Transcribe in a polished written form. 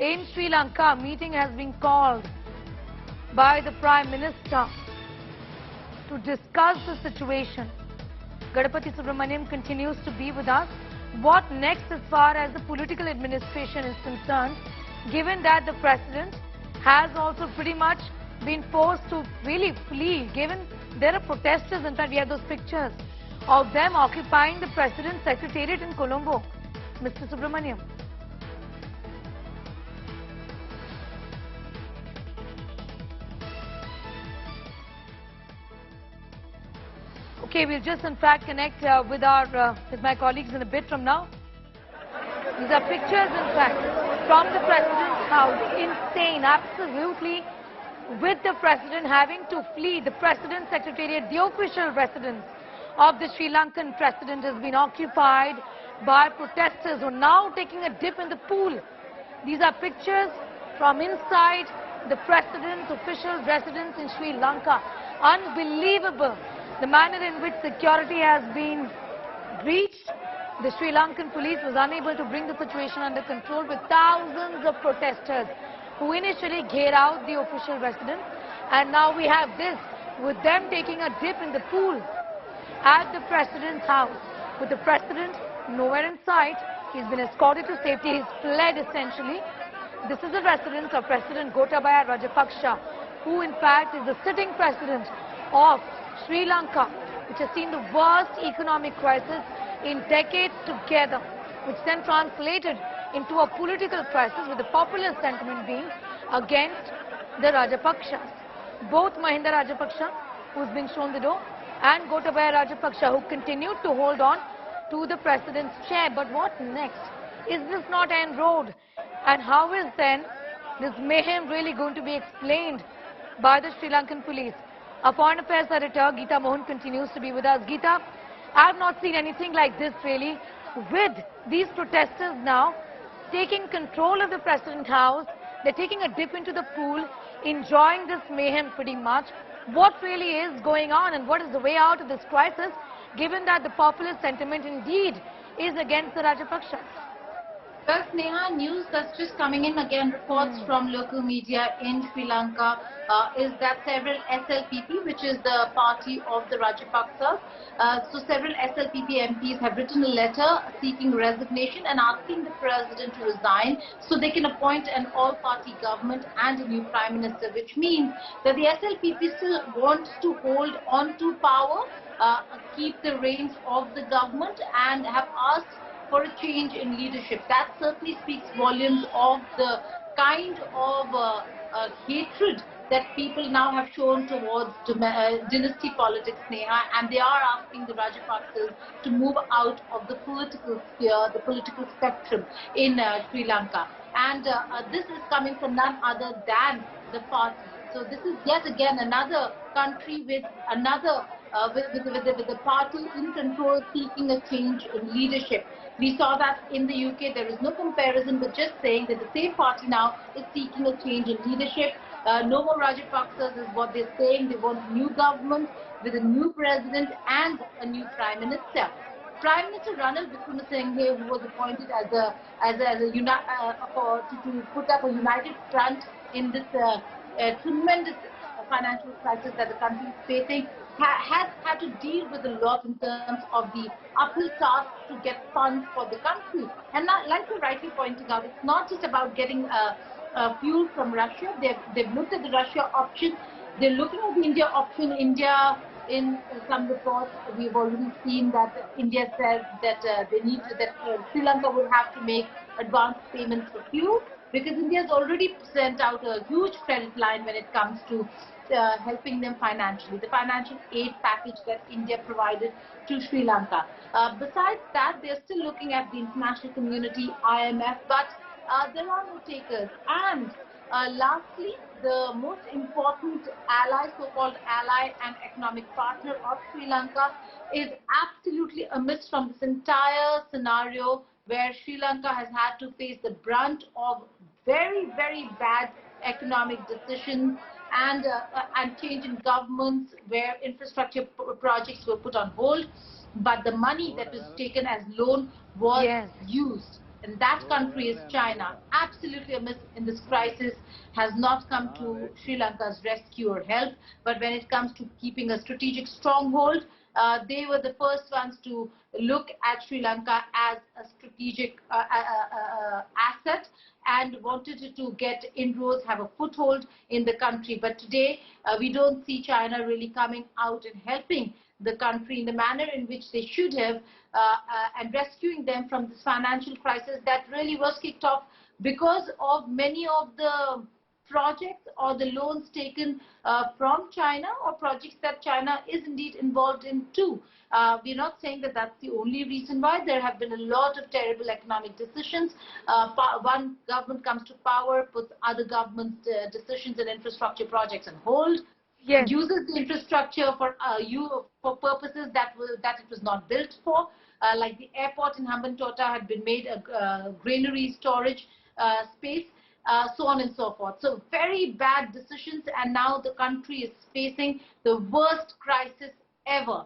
in Sri Lanka, a meeting has been called by the Prime Minister to discuss the situation. Ganapathy Subramaniam continues to be with us. What next as far as the political administration is concerned, given that the President has also pretty much been forced to really flee, given there are protesters, in fact we have those pictures of them occupying the President's Secretariat in Colombo. Mr. Subramaniam. Okay, we'll just in fact connect with my colleagues in a bit from now. These are pictures in fact from the President's house. Insane, absolutely, with the President having to flee. The President's Secretariat, the official residence of the Sri Lankan President, has been occupied by protesters who are now taking a dip in the pool. These are pictures from inside the President's official residence in Sri Lanka. Unbelievable the manner in which security has been breached. The Sri Lankan police was unable to bring the situation under control with thousands of protesters who initially geared out the official residence, and now we have this with them taking a dip in the pool at the President's house. With the President nowhere in sight, he's been escorted to safety. He's fled essentially. This is the residence of President Gotabaya Rajapaksa, who in fact is the sitting President of Sri Lanka, which has seen the worst economic crisis in decades together, which then translated into a political crisis with the popular sentiment being against the Rajapaksas. Both Mahinda Rajapaksa, who's been shown the door, and Gotabaya Rajapaksa, who continued to hold on to the President's chair. But what next? Is this not end road? And how is then this mayhem really going to be explained by the Sri Lankan police? Our Foreign Affairs Editor, Geeta Mohan, continues to be with us. Geeta, I have not seen anything like this really, with these protesters now taking control of the President's house. They're taking a dip into the pool, enjoying this mayhem pretty much. What really is going on, and what is the way out of this crisis, given that the popular sentiment indeed is against the Rajapaksas? Well, Sneha, news that's just coming in again, reports from local media in Sri Lanka, is that several SLPP, which is the party of the Rajapaksas, so several SLPP MPs have written a letter seeking resignation and asking the President to resign so they can appoint an all-party government and a new Prime Minister, which means that the SLPP still wants to hold on to power, keep the reins of the government, and have asked for a change in leadership. That certainly speaks volumes of the kind of hatred that people now have shown towards dynasty politics, Sneha, and they are asking the Rajapaksas to move out of the political sphere, the political spectrum in Sri Lanka. And this is coming from none other than the party. So this is yet again another country with another with the party in control seeking a change in leadership. We saw that in the UK. There is no comparison, but just saying that the same party now is seeking a change in leadership. No more Rajapaksas is what they're saying. They want a new government with a new president and a new Prime Minister. Prime Minister Wickremisinghe, who was appointed to put up a united front in this tremendous financial crisis that the country is facing, has had to deal with a lot in terms of the uphill task to get funds for the country. And now, like you're rightly pointing out, it's not just about getting fuel from Russia. They've looked at the Russia option. They're looking at the India option. India, in some reports, we've already seen that India says that Sri Lanka will have to make advance payments for fuel, because India has already sent out a huge credit line when it comes to helping them financially, the financial aid package that India provided to Sri Lanka. Besides that, they're still looking at the international community, IMF, but there are no takers. And lastly, the most important ally, so-called ally and economic partner of Sri Lanka, is absolutely amiss from this entire scenario, where Sri Lanka has had to face the brunt of very, very bad economic decisions and change in governments, where infrastructure projects were put on hold, but the money that was taken as loan was used. and that country is China, absolutely amiss in this crisis, has not come to Sri Lanka's rescue or help. But when it comes to keeping a strategic stronghold, they were the first ones to look at Sri Lanka as a strategic asset and wanted it to get inroads, have a foothold in the country. But today, we don't see China really coming out and helping the country in the manner in which they should have, and rescuing them from this financial crisis that really was kicked off because of many of the projects or the loans taken from China, or projects that China is indeed involved in too. We're not saying that that's the only reason why. There have been a lot of terrible economic decisions. One government comes to power, puts other governments' decisions and infrastructure projects on hold. Yes. Uses the infrastructure for purposes that it was not built for, like the airport in Hambantota had been made a granary storage space, so on and so forth. So very bad decisions, and now the country is facing the worst crisis ever.